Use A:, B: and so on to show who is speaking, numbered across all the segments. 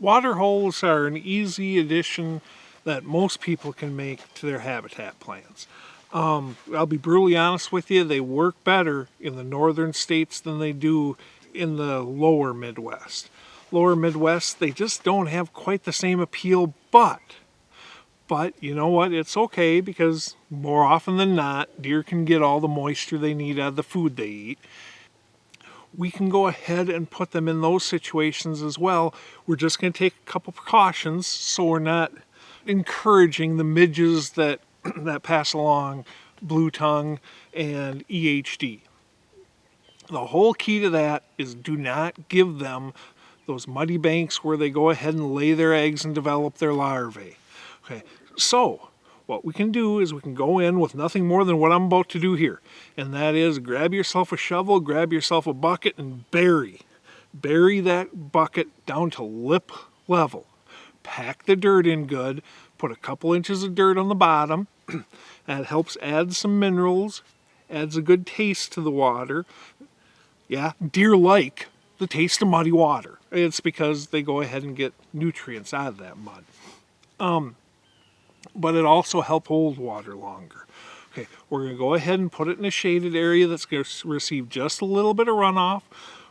A: Water holes are an easy addition that most people can make to their habitat plans. I'll be brutally honest with you, they work better in the northern states than they do in the lower Midwest. Lower Midwest, they just don't have quite the same appeal, but you know what, it's okay, because more often than not, deer can get all the moisture they need out of the food they eat. We can go ahead and put them in those situations as well. We're just going to take a couple precautions so we're not encouraging the midges that pass along blue tongue and EHD. The whole key to that is do not give them those muddy banks where they go ahead and lay their eggs and develop their larvae. Okay, so what we can do is we can go in with nothing more than what I'm about to do here, and that is grab yourself a shovel, grab yourself a bucket, and bury that bucket down to lip level. Pack the dirt in good, put a couple inches of dirt on the bottom. That helps add some minerals, adds a good taste to the water. Yeah, deer like the taste of muddy water. It's because they go ahead and get nutrients out of that mud. But it also helps hold water longer. Okay, we're going to go ahead and put it in a shaded area that's going to receive just a little bit of runoff.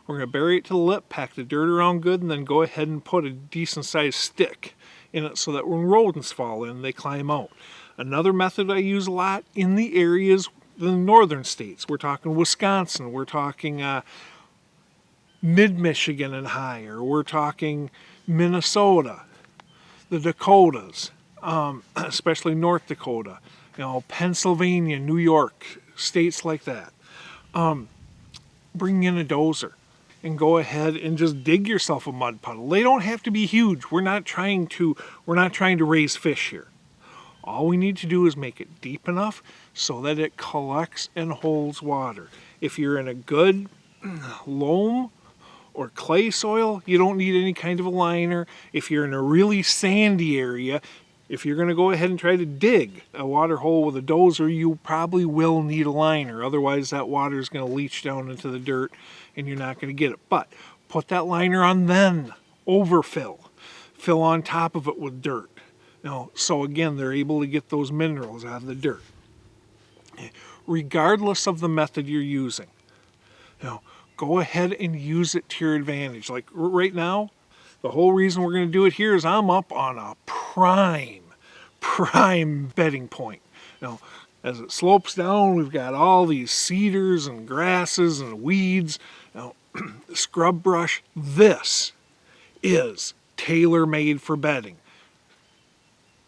A: We're going to bury it to the lip, pack the dirt around good, and then go ahead and put a decent sized stick in it so that when rodents fall in, they climb out. Another method I use a lot in the areas, the northern states, we're talking Wisconsin, we're talking mid-Michigan and higher, we're talking Minnesota, the Dakotas, especially North Dakota, Pennsylvania, New York, states like that. Bring in a dozer and go ahead and just dig yourself a mud puddle. They don't have to be huge. We're not trying to raise fish here. All we need to do is make it deep enough so that it collects and holds water. If you're in a good loam or clay soil, you don't need any kind of a liner. If you're in a really sandy area, if you're going to go ahead and try to dig a water hole with a dozer, you probably will need a liner. Otherwise, that water is going to leach down into the dirt and you're not going to get it. But put that liner on, then overfill. Fill on top of it with dirt. So again, they're able to get those minerals out of the dirt. Regardless of the method you're using, go ahead and use it to your advantage. Like right now, the whole reason we're going to do it here is I'm up on a prime bedding point. As it slopes down, we've got all these cedars and grasses and weeds. Scrub brush. This is tailor-made for bedding.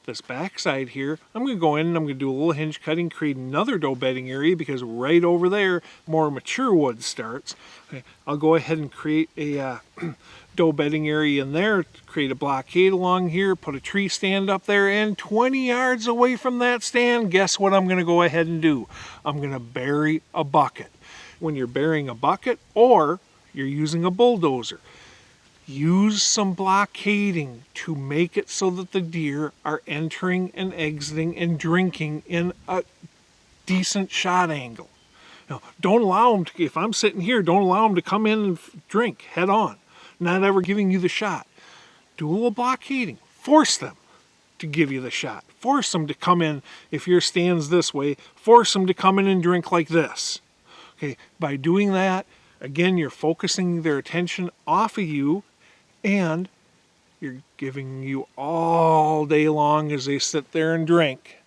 A: This backside here, I'm going to go in and I'm going to do a little hinge cutting, create another doe bedding area, because right over there, more mature wood starts. Okay, I'll go ahead and create a doe bedding area in there, create a blockade along here, put a tree stand up there, and 20 yards away from that stand, guess what I'm going to go ahead and do? I'm going to bury a bucket. When you're burying a bucket or you're using a bulldozer, use some blockading to make it so that the deer are entering and exiting and drinking in a decent shot angle. Don't allow them to, if I'm sitting here, don't allow them to come in and drink head on, not ever giving you the shot. Do a little blockading. Force them to give you the shot. Force them to come in, if your stand's this way, force them to come in and drink like this. Okay, by doing that, again, you're focusing their attention off of you, and you're giving you all day long as they sit there and drink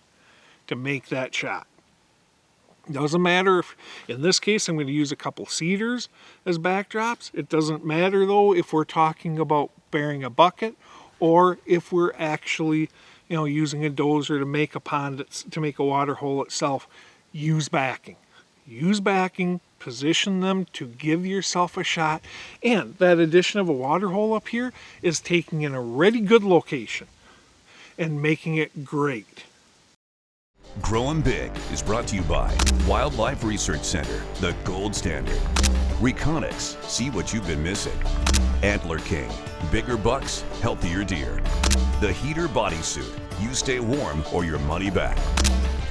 A: to make that shot. Doesn't matter if, in this case, I'm going to use a couple cedars as backdrops. It doesn't matter, though, if we're talking about burying a bucket or if we're actually, using a dozer to make a pond, to make a water hole itself. Use backing. Use backing, position them to give yourself a shot, and that addition of a water hole up here is taking in a really good location and making it great.
B: Growing Big is brought to you by Wildlife Research Center, the gold standard. Reconyx, see what you've been missing. Antler King, bigger bucks, healthier deer. The Heater Bodysuit, you stay warm or your money back.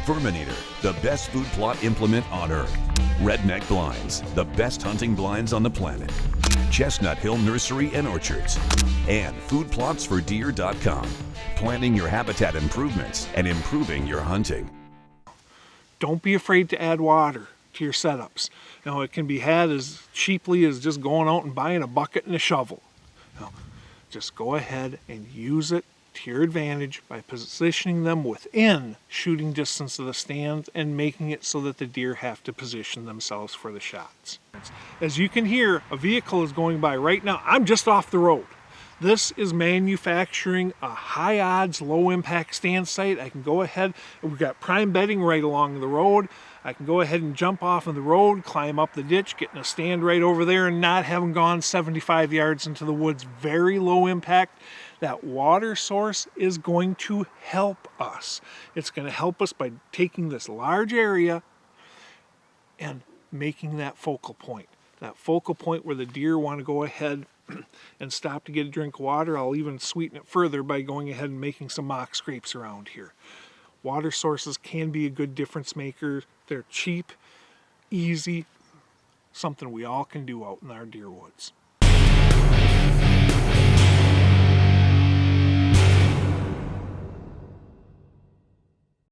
B: Furminator, the best food plot implement on Earth. Redneck Blinds, the best hunting blinds on the planet. Chestnut Hill Nursery and Orchards, and foodplotsfordeer.com. Planning your habitat improvements and improving your hunting.
A: Don't be afraid to add water to your setups. It can be had as cheaply as just going out and buying a bucket and a shovel. Just go ahead and use it to your advantage by positioning them within shooting distance of the stand and making it so that the deer have to position themselves for the shots. As you can hear, a vehicle is going by right now. I'm just off the road. This is manufacturing a high odds, low impact stand site. I can go ahead, we've got prime bedding right along the road. I can go ahead and jump off of the road, climb up the ditch, get in a stand right over there and not having gone 75 yards into the woods. Very low impact. That water source is going to help us. It's going to help us by taking this large area and making that focal point. That focal point where the deer want to go ahead and stop to get a drink of water. I'll even sweeten it further by going ahead and making some mock scrapes around here. Water sources can be a good difference maker. They're cheap, easy, something we all can do out in our deer woods.